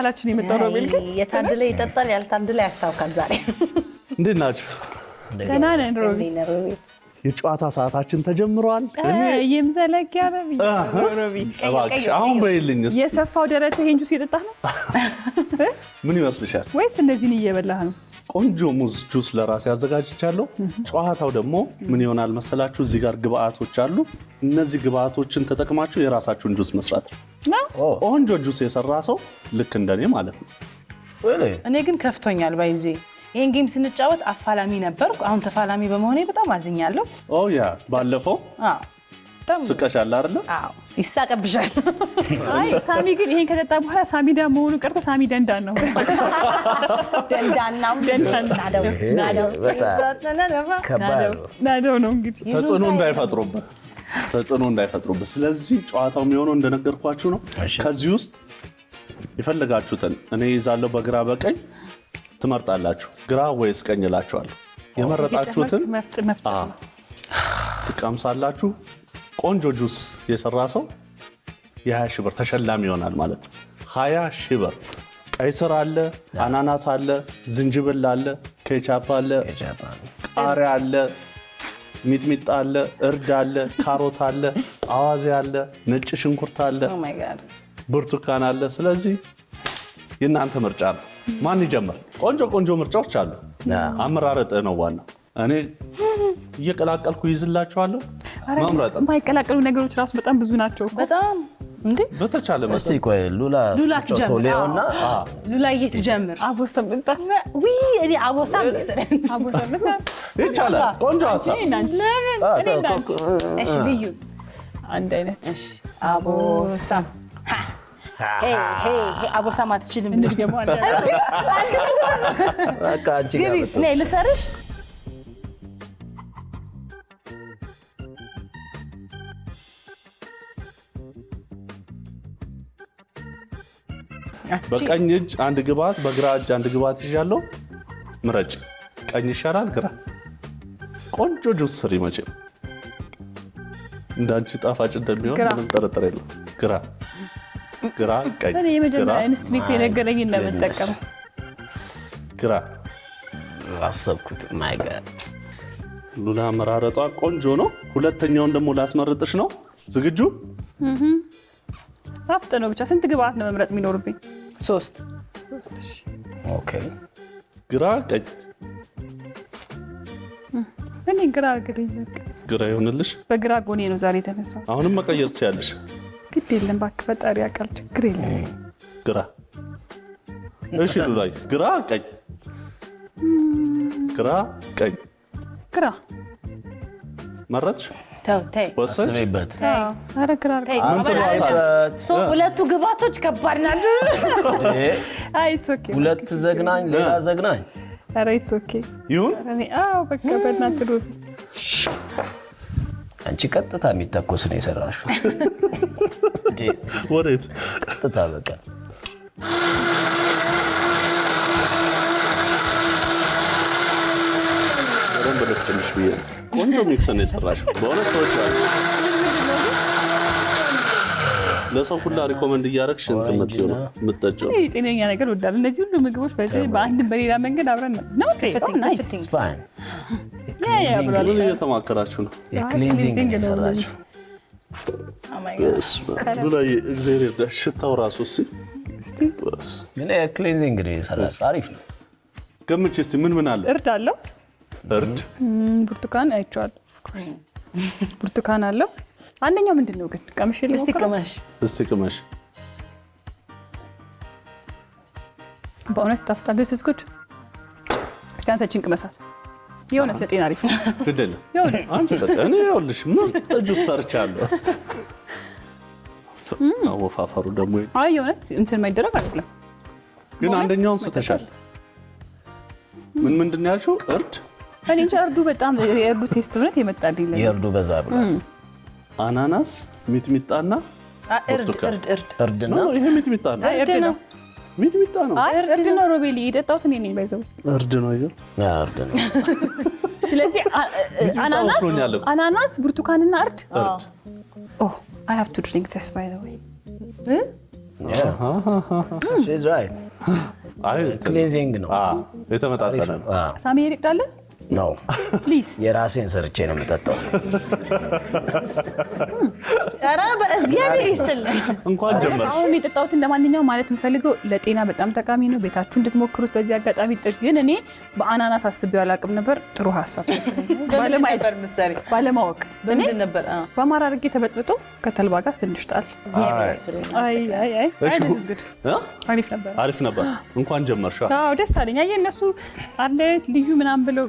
ከኋላችን የመጣው ሮቤል ግን የታደለ ይጠጣል ያልታደለ ያስታውቃል ዛሬ እንዴት ናችሁ ደህና ነን ሮቤል የጨዋታ ሰዓታችን ተጀምሯል የምዘለጊያ ሮቤል እባክሽ አሁን በይልኝ እስቲ የሰፋው ደረተ ይሄን ጁስ እየጠጣህ ነው ምን ይመስልሻል ወይስ እነዚህን እየበላህ ነው ቆንጆ ሙዝ ጁስ ለራስ ያዘጋጅቻለሁ ጨዋታው ደግሞ ምን ይሆናል መሰላችሁ እዚህ ጋር ግብአቶች አሉ እነዚህ ግብአቶችን ተጠቅማችሁ የራሳችሁን ጁስ መስራት ነው ቆንጆ ጁስ የሰራ ሰው ልክ እንደኔ ማለት ነው እኔ ግን ከፍቶኛል ባይዜ ይሄን ጌም ስንጫወት አፋላሚ ነበርኩ አሁን ተፋላሚ በመሆኔ በጣም አዝኛለሁ ያ ባለፈው በጣም ስቀሻል አይደል አዎ ይሳቀብሻል አይ ሳሚ ግን ይሄን ከጠጣ በኋላ ሳሚ ዳ መሆኑ ቀርቶ ሳሚ ደንዳን ነው ደንዳናው ናደው ናደው ነው እንግዲህ ተጽዕኖ እንዳይፈጥሩበት ስለዚህ ጨዋታው የሚሆነው እንደነገርኳችሁ ነው ከዚህ ውስጥ ይፈልጋችሁትን እኔ ይዛለሁ በግራ በቀኝ ትመርጣላችሁ ግራ ወይስ ቀኝ እላችኋለሁ የመረጣችሁትን ትቀምሳላችሁ ቆንጆ ጁስ የሰራ ሰው የ20 ሺህ ብር ተሸላሚ ይሆናል ማለት ነው 20 ሺህ ብር ቀይ ስር አለ አናናስ አለ ዝንጅብል አለ ኬቻፕ አለ ቃሪያ አለ ሚጥሚጣ አለ እርድ አለ ካሮት አለ አዋዜ አለ ነጭ ሽንኩርት አለ ኦ ማይ ጋድ ብርቱካን አለ ስለዚህ የእናንተ ምርጫ ነው ማን ይጀምር ቆንጆ ምርጫዎች አሉ አመራረጥ ነው ዋናው እኔ እየቀላቀልኩ ይዝላችኋለሁ ማምራጥ የማይቀላቀሉ ነገሮች ራሱ በጣም ብዙ ናቸው በጣም እንዴ በተቻለ መሰለኝ እስቲ ቆይ ሉላ ቶሌውና ሉላ እየተጀመረ አቦሰም እኔ አቦሳም ይቻላል ቆንጆ ሀሳብ እሺ ልዩ አንድ አይነት እሺ አቦሳም ሄይ አቦሳም አትችልም እንደገና አንድ በቃ አንቺ ጋር ነይ ልሰርሽ በቀኝ እጅ አንድ ግባት በግራ እጅ አንድ ግባት ይዣለሁ ምረጭ ቀኝ ይሻላል ግራ ቆንጆ ጁስ ስሪ መቼም እንዳንቺ ጣፋጭ እንደሚሆን ምንም ጥርጥር የለም ግራ ቀኝ እኔ የመጀመሪያ ኢንስቲንክት የነገረኝ እንደምጠቀም ግራ አሰብኩት ማይ ጋድ ሉላ መራረጧ ቆንጆ ነው ሁለተኛውን ደግሞ ላስመርጥሽ ነው ዝግጁ አፍጥ ነው ብቻ ስንት ግብአት ነው መምረጥ የሚኖርብኝ 3 እሺ ኦኬ ግራ ቀኝ እኔ ግራ ይሆንልሽ በግራ ጎኔ ነው ዛሬ የተነሳው አሁንም መቀየር ትችያለሽ ግድ የለም እባክህ ፈጣሪ ያውቃል ችግር የለም ግራ እሺ ሉላይ ግራ ቀኝ ግራ መረጥሽ ተይ ወሰንሽ አስቤበት አረ ግራ ሁለቱ ግባቶች ከባድ ናቸው አይ ኢትስ ኦኬ ሁለት ዘግናኝ ሌላ ዘግናኝ አረ ኢትስ ኦኬ ይሁን እኔ በቃ በእናትህ ሩት አንቺ ቀጥታ የሚተኮስ ነው የሰራሽው ወዴት ቀጥታ በቃ ረምበለች ትንሽ ብዬ ቆንጆ ሚክስ ነው የሰራሽው በእውነት ተወጫለሽ ለሰው ሁላ ሪኮመንድ እያደረግሽ እንትን የምትጠጪው እኔ ጤነኛ ነገር ወዳለሁ እነዚህ ሁሉ ምግቦች በአንድም በሌላ መንገድ አብረን ነው ናይስ ፋይን ብራዘር ምን እየተማከራችሁ ነው የክሊንዚንግ ነው የሰራችው ሉላይ እግዚአብሔር ይርዳሽ ሽታው ራሱ ግን የክሊንዚንግ ነው የሰራችው አሪፍ ነው ገምቼ እስኪ ምን አለ እርድ አለው እርድ ብርቱካን አይቼዋለሁ ብርቱካን አለው አንደኛው ምንድነው ግን ቀምሽ እስቲ ቅመሽ በእውነት ታፍጣለች this is good እስቲ አንተ ጭንቅ መሳት የእውነት ለጤና አሪፍ ነው ግደለ አንቺ በቃ እኔ ይኸውልሽ ምርጥ ጁስ ሰርቻለሁ አወፋፈሩ ደግሞ አይ የእውነት እንትን ማይደረግ አይደለም ግን አንደኛውን ስተሻል ምንድን ነው ያልሽው እርድ እኔ እንጃ እርዱ በጣም የእርዱ ቴስት ብረት የመጣልኝ የእርዱ በዛ ብሎ አናናስ ሚጥሚጣና እርድ ነው ይሄ ሚጥሚጣ ነው እርድ ነው ሚጥሚጣ ነው እርድ ነው ሮቤሊ የጠጣሁት እኔ ነኝ ባይዘው እርድ ነው ይገር እርድ ነው ስለዚህ አናናስ ብርቱካንና እርድ እርድ I have to drink this by the way She's right. አይ ክሊንዚንግ ነው። የተመጣጠነ ነው። ሳሚ ይርቅዳለ ነው ፕሊዝ የራሴን ሰርቼ ነው የምጠጣው። ኧረ በእግዚአብሔር ይስጥልኝ። እንኳን ጀመርሽ። አሁን የጠጣሁት እንደማንኛውም ማለት የምፈልገው ለጤና በጣም ጠቃሚ ነው። ቤታችሁ እንድትሞክሩት በዚህ አጋጣሚ ግን እኔ በአናናስ አስቤው አላውቅም ነበር። ጥሩ ሀሳብ ባለማወቅ በምንድን ነበር? በአማራ አድርጌ ተበጥብጦ ከተልባ ጋር ትንሽ ጣል። አይ አሪፍ ነበር። እንኳን ጀመርሽ። አዎ ደስ አለኝ። አየህ እነሱ አንድ አይነት ልዩ ምናምን ብለው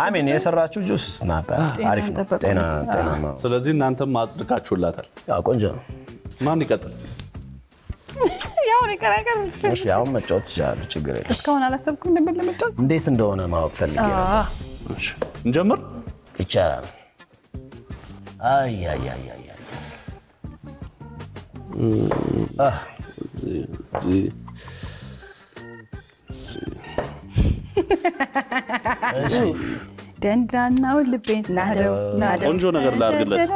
አሜን የሰራችሁ ጁስ ነበር። አሪፍ ነው። ጤና ነው። ስለዚህ እናንተም ማጽድቃችሁላታል። ያው ቆንጆ ነው። ማን ይቀጥል? ያው ነከራከር እሺ ያው መጫወት ይችላል። ችግር የለም። እስካሁን አላሰብኩም ነበር ለመጫወት እንዴት እንደሆነ ማወቅ ፈልጌ ነበር። እሺ እንጀምር። ይቻላል። አይ ደንዳናው ልቤን ናደው ቆንጆ ነገር ላድርግለት።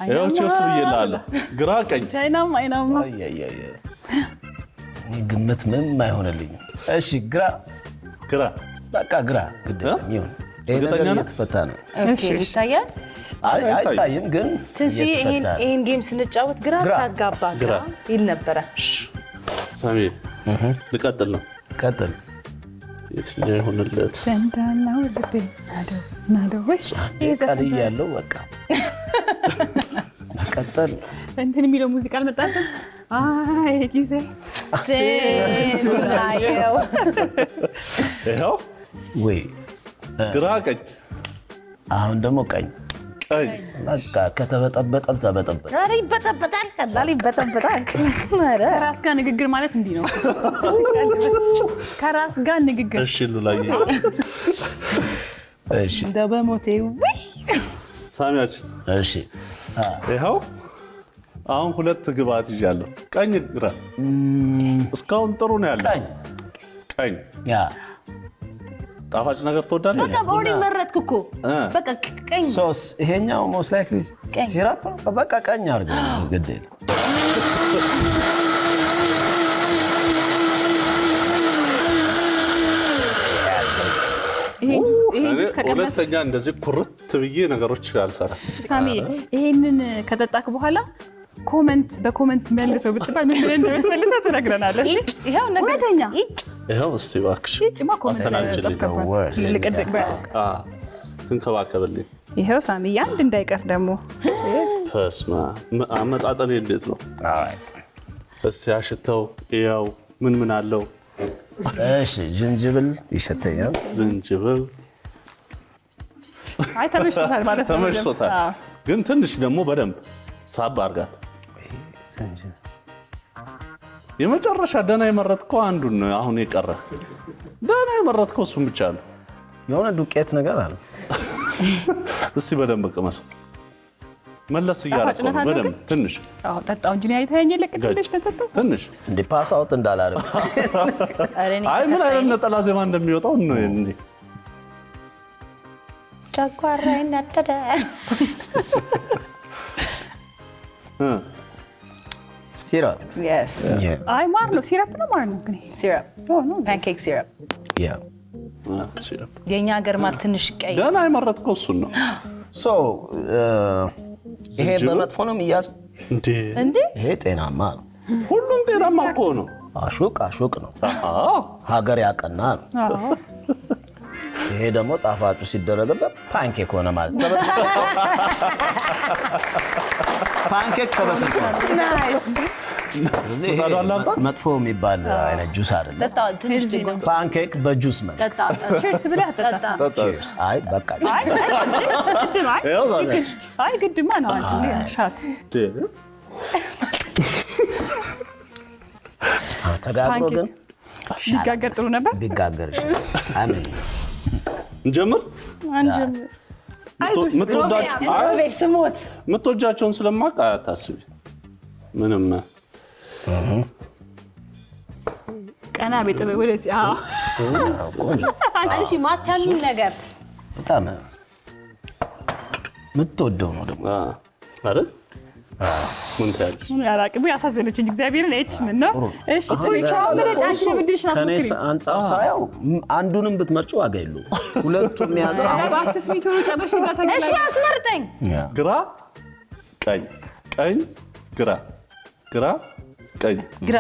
ይኸው ቸርስ ብዬልሃለሁ። ግራ ቀኝ አይናማ ግምት ምንም አይሆንልኝም። እሺ ግራ በቃ ግራ ግድ ይሁን። ይሄ ነገር እየተፈታ ነው። ኦኬ ይታያል። አይታይም ግን ይሄን ጌም ስንጫወት ግራ ታጋባ ይል ነበረ። ሳሚ ልቀጥል ነው። ቀጥል። የትኛው ይሆንለት? ደንዳናው ልቤን ናደው ወይ ቃል ያለው በቃ ቀጥል። እንትን የሚለው ሙዚቃ አልመጣልም። አይ ጊዜ ስናየው ይኸው ወይ ግራ ቀኝ። አሁን ደግሞ ቀኝ በቃ ከተበጠበጠ ተበጠበጠ። ዛሬ ይበጠበጣል፣ ቀላል ይበጠበጣል። ከራስ ጋር ንግግር ማለት እንዲህ ነው። ከራስ ጋር ንግግር። እሺ ሉላዬ፣ እሺ እንደው በሞቴ ሳሚያችን፣ እሺ ይኸው አሁን ሁለት ግብአት ይዣለሁ። ቀኝ ግራ። እስካሁን ጥሩ ነው ያለው። ቀኝ ያ ጣፋጭ ነገር ትወዳለህ? በቃ በኦሪ መረጥክ እኮ በቃ ቀኝ ሶስ። ይሄኛው ሞስት ላይክሊ ሲራፕ ነው። በቃ ቀኝ አድርገው ግድ የለም። ሁለተኛ እንደዚህ ኩርት ብዬ ነገሮች አልሰራም። ሳሚ ይሄንን ከጠጣክ በኋላ በኮመንት መልሰው ብትባል ምን ብለን እንደምትመልሰው ትነግረናለህ። እሺ ይሄው ነገርኛ ይሄው እስቲ እባክሽ አስተናግጅልኝ። ትንከባከብልኝ። ይሄው ሳሚ አንድ እንዳይቀር ደግሞ ፈስማ አመጣጠን እንዴት ነው? እስቲ አሽተው ያው ምን አለው? እሺ ዝንጅብል ይሸተኛል። ዝንጅብል አይ ተመሽቶታል ማለት ነው። ተመሽቶታል ግን ትንሽ ደግሞ በደንብ ሳብ አድርጋት። የመጨረሻ ደህና የመረጥከው አንዱን ነው አሁን የቀረ። ደህና የመረጥከው እሱን ብቻ ነው። የሆነ ዱቄት ነገር አለ። እስቲ በደንብ ቅመሰው። መለስ እያደረገው በደንብ ትንሽ ጠጣው እንጂ አይተኸኝ ለቅድምሽ ተጠጣው ትንሽ እንደ ፓስ አውት እንዳላረግ። አይ ምን አይነት ነጠላ ዜማ እንደሚወጣው ነው እንዴ? ጨጓራዬ ነደደ። ሲራፕ yes አይ ማር ነው። ሲራፕ ነው ማር ነው ግን ሲራፕ ፓንኬክ ሲራፕ ያ ሲራፕ የኛ ሀገር ማለት ትንሽ ቀይ ደህና የመረጥከው እሱን ነው። ሶ ይሄ በመጥፎ ነው የሚያዝ እንዴ? ይሄ ጤናማ ነው። ሁሉም ጤናማ እኮ ነው። አሹቅ ነው። ሀገር ያቀና ነው። ይሄ ደግሞ ጣፋጩ ሲደረግበት ፓንኬክ ሆነ ማለት ነው። ፓንኬክ ተበጥቷል። ናይስ መጥፎ የሚባል አይነት ጁስ አይደለም። ጠጣ ትንሽ ደግሞ ፓንኬክ በጁስ ማለት ጠጣ ቺርስ ብለህ ጠጣ። አይ በቃ አይ ግድማ ነው አንተ ሻት ተጋግሮ ግን ቢጋገር ጥሩ ነበር። ቢጋገር አሜን። እንጀምር። ምትወጃቸውን ስለማውቅ አታስቢ ምንም። ቀና ቤት ወደዚህ አንቺ ማታሚን ነገር በጣም የምትወደው ነው ደግሞ አይደል? ምን ታያለሽ? ያላቅም ያሳዘነችኝ እግዚአብሔርን እቺ ምን ነው? እሺ ትሪቻው ምን ታንቺ ምንድነሽ ነው? ከኔ አንጻር ሳየው አንዱንም ብትመርጪ ዋጋ የለውም። ሁለቱም ያዘ አባትስ ሚቶሎ ጨበሽ እንዳታገኝ። እሺ አስመርጠኝ። ግራ ቀኝ፣ ቀኝ ግራ፣ ግራ ቀኝ፣ ግራ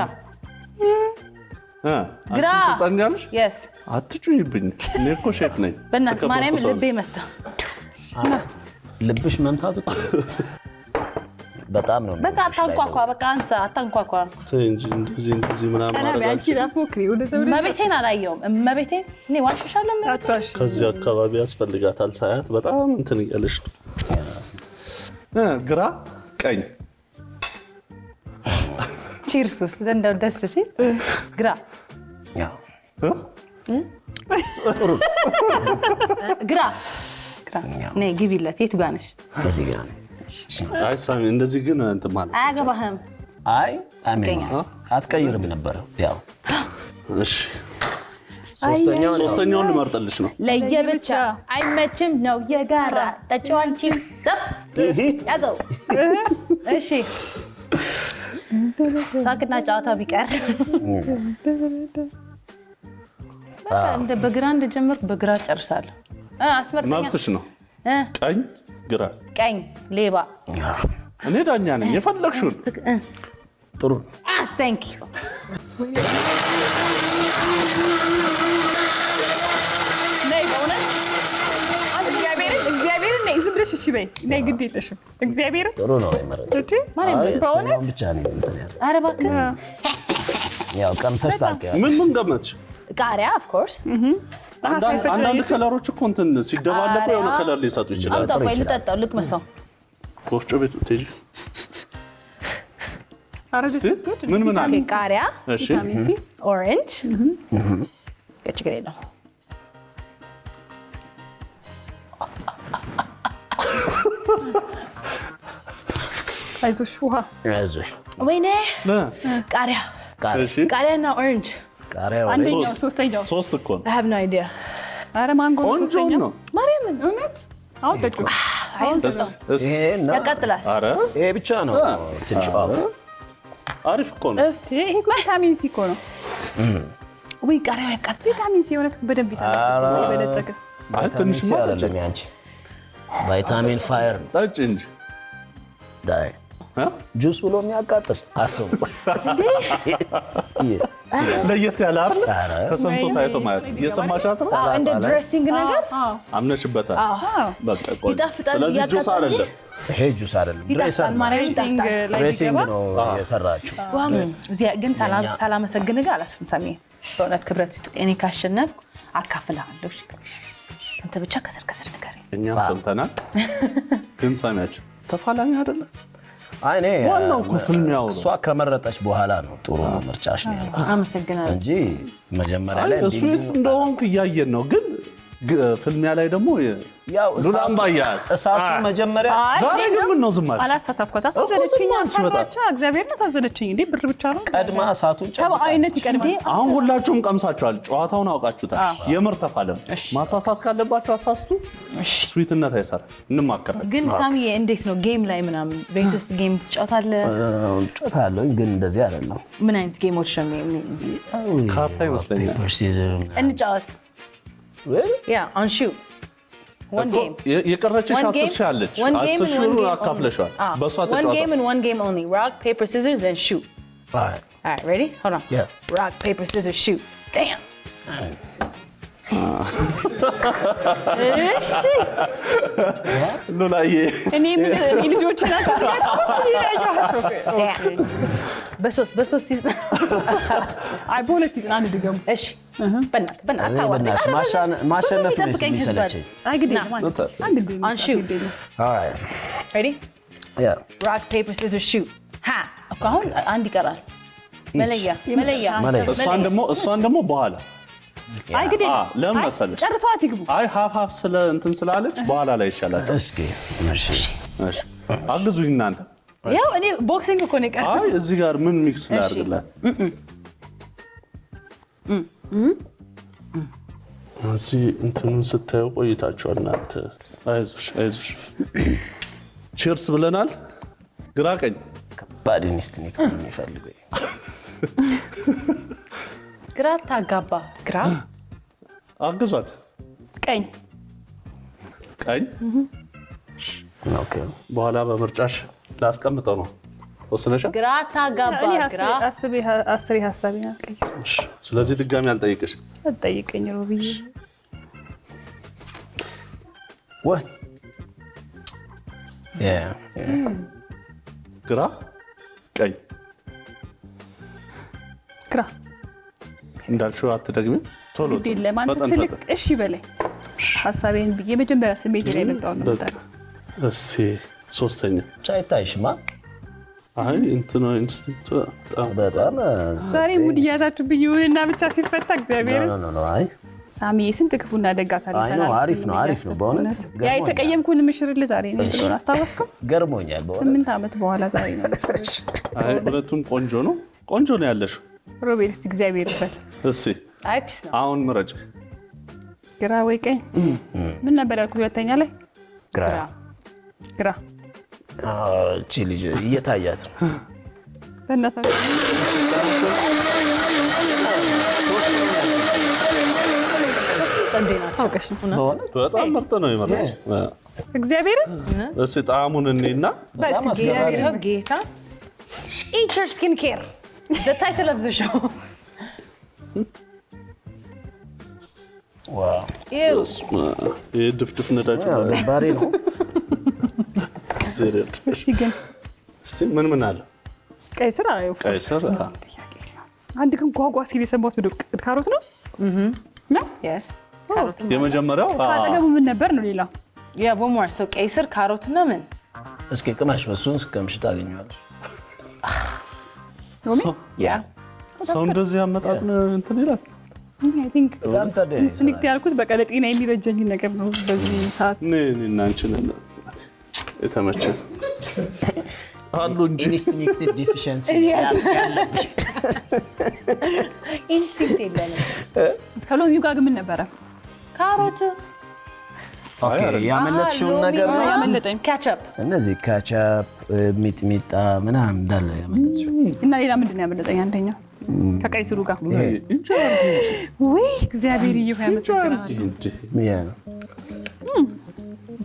ግራ ትጸኛለሽ? yes አትጩይብኝ። እኔ እኮ ሼፍ ነኝ። በእናትህ ማርያም ልቤ መታ። ልብሽ መምታቱ በጣም ነው። በቃ አታንኳኳ፣ በቃ አንሳ፣ አታንኳኳ እንጂ እንደዚህ ምናምን ማለት አንቺ ዳትሞክሪ ወደ ሰው መቤቴን አላየውም። መቤቴን እኔ ዋሽሻለሁ። አትዋሽ። ከዚህ አካባቢ ያስፈልጋታል ሳያት በጣም እንትን እያለሽ ነው። ግራ ቀኝ ቺርሱስ እንደው ደስ ሲል ግራ ያው ግራ ነይ ግቢለት። የት ጋር ነሽ? እዚህ ጋር ነው። አይ ሳሚ እንደዚህ ግን እንትን ማለት አያገባህም። አይ አሜን አትቀይርም ነበር። ያው እሺ ሶስተኛውን ልመርጥልሽ ነው። ለየብቻ አይመችም ነው የጋራ ጠጪዋንቺም ዘፍ ያዘው። እሺ ሳቅና ጨዋታ ቢቀር እንደ በግራ እንደጀመርኩ በግራ ጨርሳለሁ። አስመርጠኛ መብትሽ ነው። ቀኝ ግራ ቀኝ ሌባ እኔ ዳኛ ነኝ። የፈለግሽውን ጥሩ thank you ነይ በእውነት እግዚአብሔርን ነይ ዝም ብለሽ እሺ በይ ነይ ግድ የለሽም። እግዚአብሔርን ጥሩ ነው የመረጥሽው። እቺ ማለት በእውነት ብቻ ነው እንትን ያለው። ኧረ እባክህ ያው ቀምሰሽ ታውቂያለሽ። ምን ገመትሽ? ቃሪያ of course አንዳንድ ከለሮች እኮ እንትን ሲደባለቁ የሆነ ከለር ሊሰጡ ይችላል። አምጣ ቆይ ልጠጣው ልቅመሰው። ወፍጮ ቤት ብትሄጂ አረጋግጥ ምን አለ? ቃሪያ እሺ ኦሬንጅ ችግር የለውም። አይዞሽ ውሃ አይዞሽ። ወይኔ ቃሪያ ቃሪያና ኦሬንጅ ቃሪያ አንደኛው ሶስተኛው ሶስት እኮ ነው። I have no idea ኧረ ማንጎ ነው ቆንጆ ሶስተኛው ነው። ማርያምን እውነት አሁን ጠጪ ይሄና ያቃጥላል። ኧረ ይሄ ብቻ ነው ትንሽ ኦፍ። አሪፍ እኮ ነው። ይሄ ቪታሚን ሲ እኮ ነው። ወይ ቃሪያው ያቃጥላል። ቪታሚን ሲ እውነት በደንብ ቪታሚን ሲ ነው የበለጸገ። አይ ትንሽ ሲ አይደለም ያንቺ ቫይታሚን ፋየር ጠጪ እንጂ ዳይ ጁስ ብሎ የሚያቃጥል አስቡ። ለየት ያለ አይደል? ተሰምቶ ታይቶ ማለት እየሰማሻት ነው። እንደ ድሬሲንግ ነገር አምነሽበታል። በቃ ቆይ። ይጣፍጣል። ስለዚህ ጁስ አይደለም፣ ይሄ ጁስ አይደለም፣ ይጣፍጣል። ማርያምን ይጣፍጣል። ድሬሲንግ ነው የሰራችው። እዚያ ግን ሳላመሰግንህ ጋር አላልፍም። ሳሚ በእውነት ክብረት ስጥ። እኔ ካሸነፍኩ አካፍልሃለሁ። አንተ ብቻ ከስር ከስር ንገረኝ። እኛም ሰምተናል፣ ግን ሳሚያችን ተፋላሚ አይደለም። አይ እኔ ዋናው እኮ ፍልሚያው ነው። እሷ ከመረጠች በኋላ ነው ጥሩ ምርጫሽ ነው ያልኩት አመሰግናለሁ እንጂ መጀመሪያ ላይ እሱ እንደሆንክ እያየን ነው። ግን ፍልሚያ ላይ ደግሞ ያው ሉላም ባያል እሳቱ መጀመሪያ ዛሬ ግን ምን ነው ዝም አልሽ? አላሳሳትኳት። አሳዘነችኝ። በጣም እግዚአብሔርን አሳዘነችኝ። እንዴ ብር ብቻ ነው ቀድማ እሳቱን ሰብአዊነት ይቀድማል። አሁን ሁላችሁም ቀምሳችኋል፣ ጨዋታውን አውቃችሁታል። የምር ተፋለም። ማሳሳት ካለባችሁ አሳስቱ። ስዊትነት አይሰራ። እንማከራለን። ግን ሳሚዬ እንዴት ነው ጌም ላይ ምናምን ቤት ውስጥ ጌም ትጫወታለህ? ጨዋታለሁ ግን እንደዚህ አይደለም። ምን አይነት ጌሞች ነው? ካርታ ይመስለኛል። እንጫወት። ያ on shoot one game የቀረችሽ 10 ሺህ አለች። 10 ሺህ አካፍለሻል። በሷ ተጫወታ። one game and one game only. Rock paper scissors then shoot. All right, ready? Hold on. Yeah. Rock paper scissors shoot. Damn. ሉላዬ እኔ ልጆች ናቸው። በሶስት አይ በሁለት ይዝና አንድ ድገሙ። እሺ በእናትህ ማሸነፍ ነው የሚሰለቸኝ። አይ ግድ አንድ ድገሙ። on shoot. All right. Ready? Yeah. Rock paper scissors shoot. Ha. አሁን አንድ ይቀራል። መለያ እሷን ደግሞ በኋላ አይ ግድ ለምን መሰለሽ ጨርሰዋት ይግቡ። አይ ሀፍ ስለ እንትን ስላለች በኋላ ላይ ይሻላል። እስኪ እሺ አግዙኝ እናንተ። ያው እኔ ቦክሲንግ እኮ ነው የቀረው። አይ እዚህ ጋር ምን ሚክስ ላድርግላት? እዚህ እንትኑን ስታየው ቆይታችኋል እናንተ። አይዞሽ ቺርስ ብለናል። ግራ ቀኝ ከባድ ኢንስቲንክት የሚፈልገው ግራ ታጋባ ግራ አግዟት። ቀኝ ኦኬ። በኋላ በምርጫሽ ላስቀምጠው ነው ወስነሻል። ግራ ታጋባ ግራ አስሬ ሀሳቤን አልቀይርም። ስለዚህ ድጋሚ አልጠይቅሽ። አትጠይቀኝ ሮብዬ። what ግራ ቀኝ ግራ እንዳልሽው አትደግሚም። ቶሎ ግድ የለም አንተ ስልክ እሺ በላይ ሀሳቤን ብዬ መጀመሪያ ስሜቴ ላይ መጣው ነው የምጠራው። እስቲ ሶስተኛ ቻይታይሽማ አይ እንትኑ ኢንስቲንክት በጣም ዛሬ ሙድ እያዛችሁብኝ ይሁንና ብቻ ሲፈታ እግዚአብሔር ኖ አይ ሳሚ ስንት ክፉና ደግ አሳልፈናል። አሪፍ ነው በእውነት ያ የተቀየምኩን ምሽርል ዛሬ ነው ብሎን አስታወስከው። ገርሞኛል በእውነት 8 ዓመት በኋላ ዛሬ ነው። አይ ሁለቱም ቆንጆ ነው ያለሽው። ሮቤል እስቲ እግዚአብሔር ይበል። እሺ አይ ፒስ ነው። አሁን ምረጭ። ግራ ወይ ቀኝ? ምን ነበር ያልኩት? ሁለተኛ ላይ ግራ። እቺ ልጅ እየታያት ነው። በእናትህ ጸንዴ ናቸው። በጣም ምርጥ ነው የመረጥሽ። እግዚአብሔር እስቲ ጣዕሙን እኔና እግዚአብሔር ጌታ Eat your skincare. The title of the show. ዋው Ew. ድፍድፍ ነዳጅ ባሪ ነው። እስቲ ግን እስቲ ምን አለ? ቀይ ስር አለው። ቀይ ስር አንድ ግን ጓጓ ሲል የሰማሁት ምንድን ነው? ካሮት ነው? ነው? Yes. የመጀመሪያው ካጠገቡ ምን ነበር ነው ሌላው? Yeah, one more. So ቀይ ስር ካሮት እና ምን? እስኪ ቅማሽ በሱን ስቀምሽ ታገኘዋለሽ። Yeah. ሰው እንደዚህ ያመጣጥ እንትን ይላል። I think በጣም ጸደይ ኢንስቲንክት ያልኩት በቃ ለጤና የሚበጀኝ ነገር ነው በዚህ ሰዓት። እኔና አንቺን የተመቸ አሉ እንጂ ኢንስቲንክት ዲፊሸንሲ ያለብሽ ኢንስቲንክት የለንም። ከሎሚው ጋር ግን ምን ነበረ? ካሮት ኦኬ። ያመለጥሽውን ነገር ነው ያመለጠኝ። ካቻፕ እነዚህ ካቻፕ ሚጥሚጣ ምናምን እንዳለ ያመለጥሽው እና ሌላ ምንድን ነው ያመለጠኝ? አንደኛው ከቀይ ስሩ ጋር ወይ እግዚአብሔር ይሁን ያመሰግናል። ያ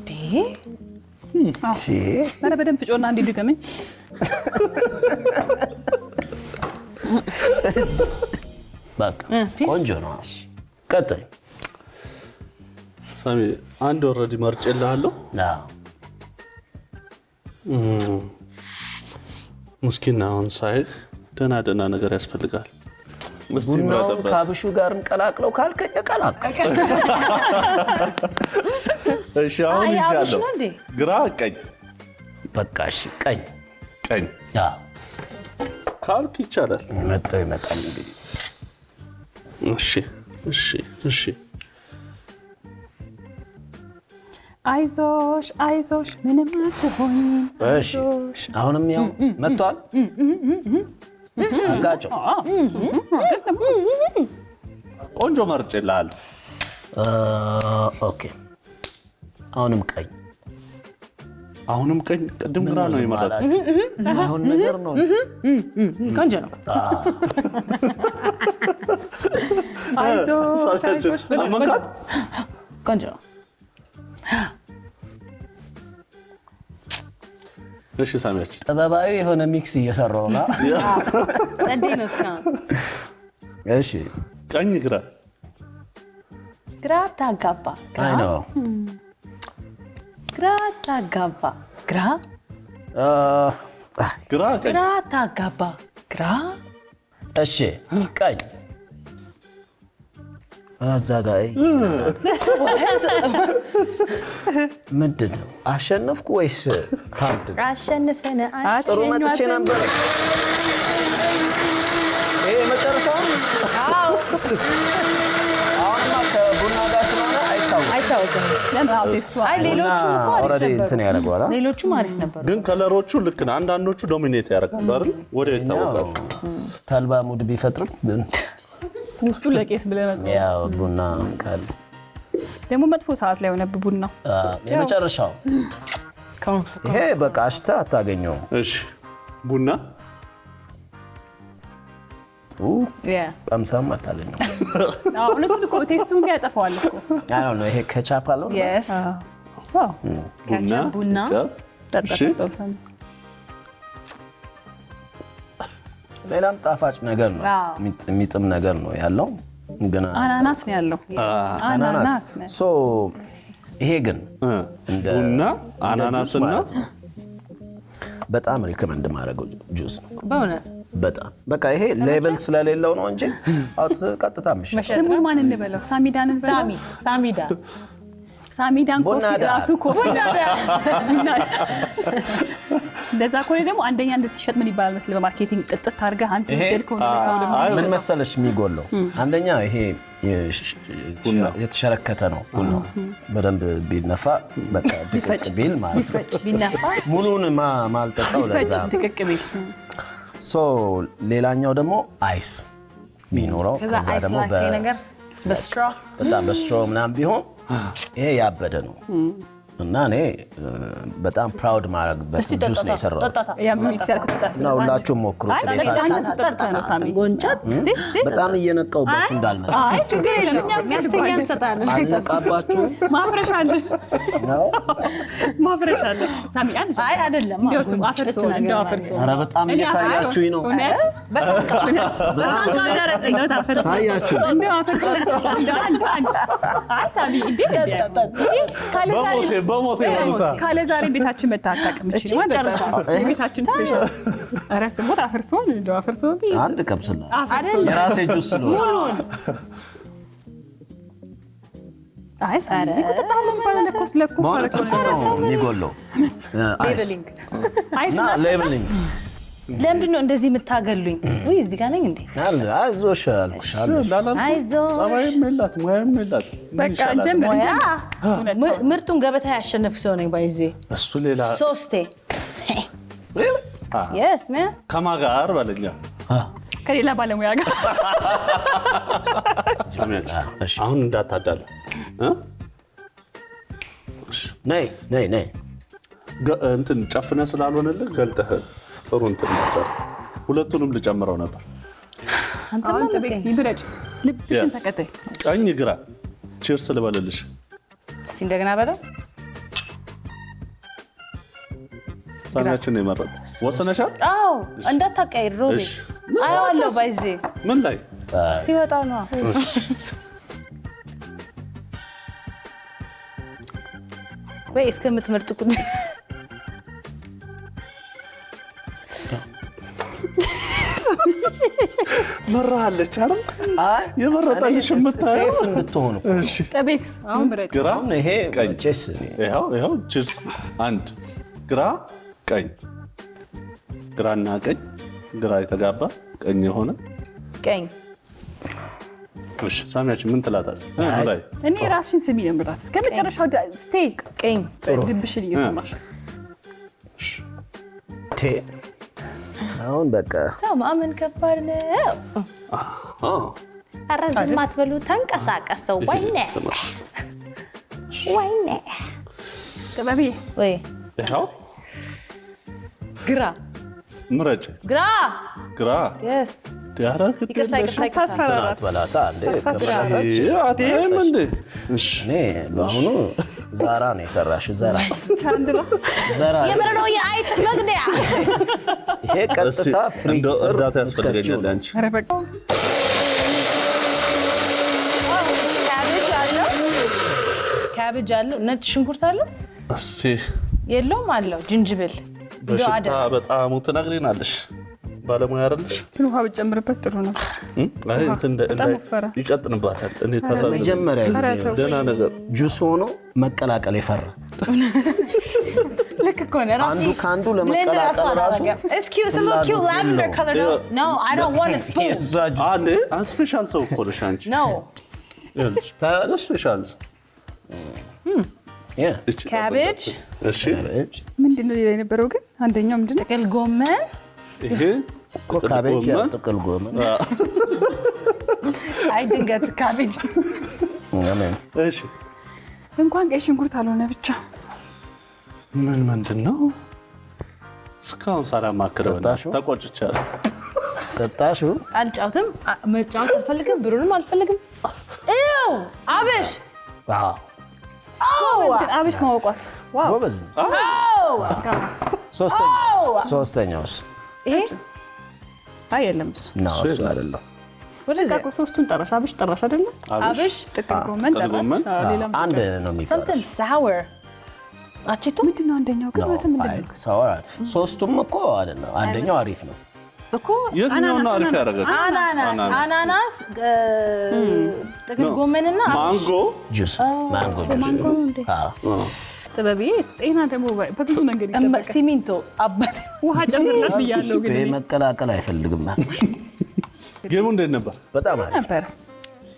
ዲ ሲ ኧረ በደንብ ፍጮና እንዲህ ድገመኝ። በቃ ቆንጆ ነው። ቀጥይ ሳሚ። አንድ ኦልሬዲ መርጬልሃለሁ። ምስኪን አሁን ሳይህ ደህና ነገር ያስፈልጋል። ቡናውን ካብሹ ጋር እንቀላቅለው ካልከኝ እቀላቅል። እሺ አሁን ይቻላል። ግራ ቀኝ? በቃ እሺ ቀኝ ካልክ ይቻላል። ይመጣል እንግዲህ። እሺ አይዞሽ ምንም አትሆኝ። እሺ አሁንም ያው መጥቷል። አጋጨው ቆንጆ መርጬልሃለሁ። ኦኬ አሁንም ቀኝ። ቅድም ግራ ነው የመረጥኩት። አሁን ነገር ነው። ቆንጆ ነው። አይዞሽ ቆንጆ ነው። እሺ ሳሚያች ጥበባዊ የሆነ ሚክስ እየሰራው ነው። ጸንዴ ነው እስካሁን። እሺ ቀኝ ግራ ታጋባ አይ ነው ግራ ታጋባ ግራ ታጋባ ግራ እሺ ቀኝ እዛ ጋር ምንድን ነው? አሸነፍኩ ወይስ ሃርድ? አሸንፈን ጥሩ መጥቼ ነበር። ይሄ መጨረሻው አሁንማ ከቡና ጋር ስለሆነ አይታወቅም። አይ ሌሎቹ እኮ ኦልሬዲ እንትን ያደርገዋል። ሌሎቹም አሪፍ ነበር፣ ግን ከለሮቹ ልክ ነው። አንዳንዶቹ ዶሚኔት ያደርጋሉ አይደል? ወዲያው ይታወቃል። ተልባ ሙድ ቢፈጥርም ግን ውስጡ ለቄስ ብለህ መጣ። ያው ቡና ካለ ደግሞ መጥፎ ሰዓት ላይ ሆነብህ ቡናው። የመጨረሻው ይሄ በቃ አሽተህ አታገኘውም። እሺ ቡና ቀምሰህም አታገኘውም። እውነቱን እኮ ቴስቱን ያጠፋዋል እኮ። ይሄ ከቻፕ አለው። ቡና ሌላም ጣፋጭ ነገር ነው፣ የሚጥም ነገር ነው ያለው። ግን አናናስ ነው ያለው። አናናስ ሶ ይሄ ግን ቡና አናናስና በጣም ሪከመንድ ማድረገው ጁስ ነው በእውነት በጣም በቃ ይሄ ሌቭል ስለሌለው ነው እንጂ ቀጥታ ስሙ ማን እንበለው? ሳሚዳን እንበለው። ሳሚዳን ኮፊ ራሱ ኮፊ እንደዛ ከሆነ ደግሞ አንደኛ እንደዚህ ምን ይባላል መስል በማርኬቲንግ ጥጥት አድርገህ አንተ ደልከው ነው። ምን መሰለሽ የሚጎለው አንደኛ ይሄ የተሸረከተ ነው ቡናው። በደንብ ቢነፋ በቃ ድቅቅ ቢል ማለት ነው። ሙሉን ማልጠጣው ለዛ ድቅቅ ቢል። ሶ ሌላኛው ደግሞ አይስ ቢኖረው ከዛ ደግሞ በጣም በስትሮ ምናምን ቢሆን ይሄ ያበደ ነው እና እኔ በጣም ፕራውድ ማድረግበት ጁስ ነው የሰራሁት። ሁላችሁም ሞክሩት። በጣም እየነቃሁባችሁ እንዳልመጣ አልነቃባችሁ። ማፍረሻ አለ ሳሚ። ኧረ በጣም እየታያችሁኝ ነው። ታያችሁ በሞቴ ካለ ዛሬ ቤታችን መታጣቀም እቺ ማለት ነው። ቤታችን ስፔሻል አራስሞት አፈርሶን እንደው አፈርሶን አንድ ቀብስላ የራሴ ጁስ ነው። አይ ሳሪ ቁጥጣለም ባለለኮስ ለኮ የሚጎለው ሌቭሊንግ አይስ ሌቭሊንግ። ለምንድን ነው እንደዚህ የምታገሉኝ? ወይ እዚህ ጋር ነኝ እንዴ? አይዞሽ አልኩሽ። አይዞሽ ጸባይም የላት ሙያም የላት። በቃ ጀምር። ምርጡን ገበታ ያሸነፍ ሰው ነኝ ባይዜ። እሱ ሌላ ሶስቴ yes man ከማን ጋር በለኛ? ከሌላ ባለሙያ ጋር። አሁን እንዳታዳለ ነይ ነይ ነይ እንትን ጨፍነህ ስላልሆነልህ ገልጠህ ጥሩ እንትን ማሰር። ሁለቱንም ልጨምረው ነበር። አንተ በክሲ ብረጭ ልብሽን ተከታይ ቀኝ ግራ ቺርስ ልበልልሽ። እስቲ እንደገና በለው። ሳሚያችን የመረጠ ወሰነሻል? አዎ እንዳታቀይር ሮቢ። አያዋለሁ ባይዜ ምን ላይ ሲወጣው ነው። ወይ እስከምትመርጡ ቁጥ መራሃለች አይደል? የመረጠልሽ የምታየው ሴፍ እንድትሆኑ። እሺ ጠቤክስ አሁን ብረጭ። ግራ ይሄ ቼስ ይኸው ቺርስ። አንድ ግራ ቀኝ፣ ግራና ቀኝ፣ ግራ የተጋባ ቀኝ የሆነ ቀኝ። እሺ ሳሚያችን ምን ትላታለሽ? እኔ ራስሽን ስሚ ነው የምራት እስከመጨረሻው ስቴይ ቀኝ። ልብሽን እየሰማሽ አሁን በቃ ሰው ማመን ከባድ ነው። ኧረ ዝም አትበሉ፣ ተንቀሳቀሰው። ወይኔ ወይኔ ጥበቤ ወይ ይኸው ግራ ምረጭ። ግራ ግራ yes ዲያራክ ትናት በላታ እንደ አታይም እንዴ? እሺ እኔ በአሁኑ ዛራ ነው የሰራሽው። ዛራ የበረዶ የአይጥ መግደያ። ይሄ ቀጥታ ፍሪጅ እርዳታ ያስፈልገኛል አንቺ። ኧረ በቃ ካቤጅ አለው፣ ነጭ ሽንኩርት አለው። እስቲ የለውም አለው፣ ጅንጅብል በሽታ በጣም ትነግሪናለሽ። ባለሙያ አይደለሽ? ግን ውሃ ብትጨምርበት ጥሩ ነው። አይ እንትን ይቀጥንባታል። እኔ ታሳዝን መጀመሪያ ጊዜ ደህና ነገር ጁስ ሆኖ መቀላቀል የፈራ ልክ እኮ ነው። አንዱ ካንዱ ለመቀላቀል ራሱ excuse me look you lavender color no I don't want a spoon አንዴ ስፔሻል ሰው እኮ ነሽ አንቺ። no ይኸውልሽ ታዲያ ስፔሻል ካቤጅ። እሺ ምንድነው ሌላ የነበረው ግን? አንደኛው ምንድነው? ጥቅል ጎመን። ይሄ ካቤጅ ጥቅል ጎመን። አይ ድንገት ካቤጅ። እሺ እንኳን ቀይ ሽንኩርት አልሆነ ብቻ ምንድን ነው እስካሁን ሳላማክረው ተቆጭቻለሁ። ጠጣሹ አልጫውትም፣ መጫወት አልፈልግም፣ ብሩንም አልፈልግም። እው አብሽ አብሽ ማወቋስ ጎበዝ። ሶስተኛውስ ይሄ የለም እሱ አይደለም። ወደዚያ ሶስቱን ጠራሽ። አብሽ ጠራሽ አይደለ? አብሽ ጥቅል ጎመን ጠራሽ። አንድ ነው የሚባለው። something sour አቺቶ ምንድን ነው አንደኛው ግን ምንድን ነው? ሳወር ሶስቱም እኮ አይደለም። አንደኛው አሪፍ ነው እኮ የትኛው ነው አሪፍ ያደረገው? አናናስ ጥቅል ጎመንና ማንጎ ጁስ ማንጎ ጁስ። ጥበብዬ ጤና ደግሞ በብዙ መንገድ ይጠበቃል። ሲሚንቶ አባቴ ውሃ ጨምርላት ብያለሁ ግን ይሄ መቀላቀል አይፈልግም። ጌሙ እንዴት ነበር? በጣም አሪፍ ነበር።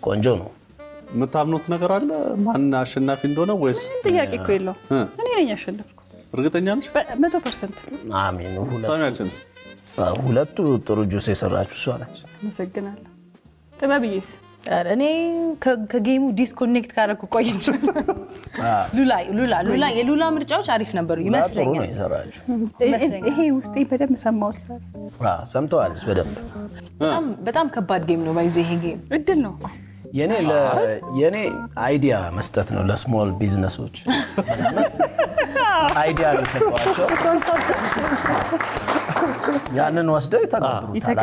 ቆንጆ ነው። የምታምኑት ነገር አለ ማን አሸናፊ እንደሆነ ወይስ? ጥያቄ እኮ የለው። እኔ ነኝ ያሸነፍኩት። እርግጠኛ ነሽ? 100%። አሜን። ሳሚያችንስ? ሁለቱ ጥሩ ጁስ የሰራችሁ እሷ ነች። አመሰግናለሁ። ጥበብዬስ? እኔ ከጌሙ ዲስኮኔክት ካደረኩ ቆይቼ የሉላ ምርጫዎች አሪፍ ነበሩ ይመስለኛል። ይሄ ውስጤ በደንብ ሰማሁት። ሰምተዋለች በደንብ። በጣም ከባድ ጌም ነው። ባይዞ ይሄ ጌም እድል ነው። የኔ አይዲያ መስጠት ነው ለስሞል ቢዝነሶች። አይዲያ ነው የሰጠኋቸው። ያንን ወስደው ይተገብሩታል።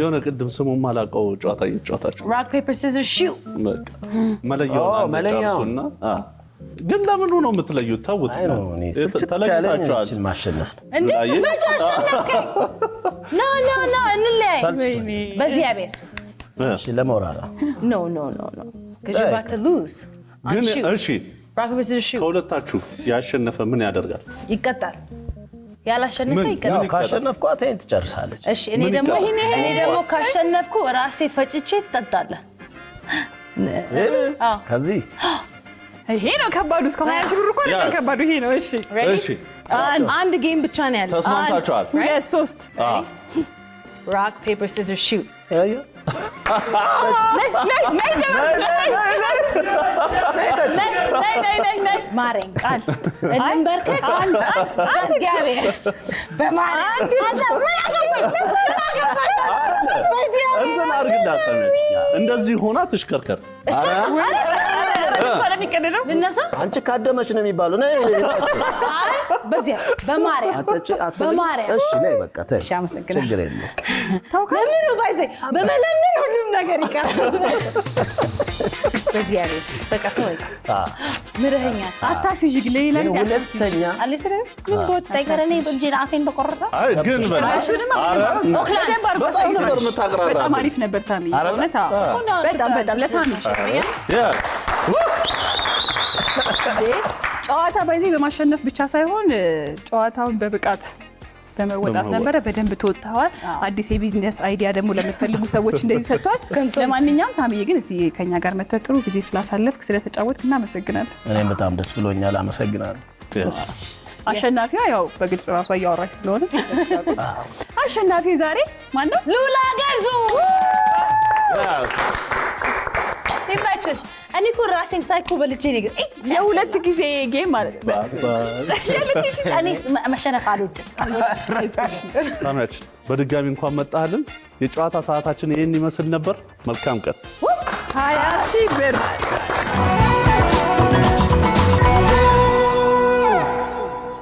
የሆነ ቅድም ስሙን ማላውቀው ጨዋታ እየጨዋታችሁ rock paper scissors shoot መለያውና ግን ለምኑ ነው የምትለዩት? ተውት። ተለያይታችኋል። ማሸነፍ እንዴ መቼ አሸነፍከኝ? ኖ እንለያይ በዚህ አቤት እሺ ለሞራላ no because you're about to lose ግን እሺ rock paper scissors shoot ከሁለታችሁ ያሸነፈ ምን ያደርጋል? ይቀጣል። ያላሸነፈ ይቀጣል። ካሸነፍኩ አቴን ትጨርሳለች። እሺ እኔ ደግሞ ካሸነፍኩ ራሴ ፈጭቼ ትጠጣለህ። ከዚህ ይሄ ነው ከባዱ። እስካሁን 20 ሺህ ብር እኮ ነው ከባዱ። ይሄ ነው። እሺ አንድ ጌም ብቻ ነው ያለው። ተስማምታችኋል? 2 3 rock paper scissors shoot ማረኝ ቃል እንበርከክ በእግዚአብሔር በማርያም እንትን አድርግላት። ሰሚያች እንደዚህ ሆና ትሽከርከር። ልነሳ አንቺ ካደመሽ ነው የሚባለው። በማርያም እሺ ነይ በቃ ተይ፣ አመሰግናለሁ። ችግር የለውም። ለምን ባይዘ በመለመን ሁሉም ነገር ይቀራል። በእግዚአብሔር በቃ ተወው። ምርህኛ አታስይዥ ሌላ ሁለተኛ አለስረ ምን ቦታይ ከረኔ በእንጀራ አፌን በቆረጠ አይ ግን በጣም አሪፍ ነበር ሳሚ። እውነት በጣም ለሳሚ ጨዋታ በዚህ በማሸነፍ ብቻ ሳይሆን ጨዋታውን በብቃት በመወጣት ነበረ። በደንብ ተወጣዋል። አዲስ የቢዝነስ አይዲያ ደግሞ ለምትፈልጉ ሰዎች እንደዚህ ሰጥቷል። ለማንኛውም ሳሚዬ ግን እዚህ ከኛ ጋር መተህ ጥሩ ጊዜ ስላሳለፍክ ስለተጫወትክ እናመሰግናለን። እኔም በጣም ደስ ብሎኛል። አመሰግናለሁ። አሸናፊዋ ያው በግልጽ ራሷ እያወራች ስለሆነ አሸናፊው ዛሬ ማን ነው? ሉላ ገዙ። ይመችሽ። እኔ እኮ ራሴን ሳይኮ በልቼ ነገር የሁለት ጊዜ ጌም ማለት ነው። እኔ መሸነፍ አልወድም። ሳሚያችን በድጋሚ እንኳን መጣህልን። የጨዋታ ሰዓታችን ይሄን ይመስል ነበር። መልካም ቀን። 20 ሺህ ብር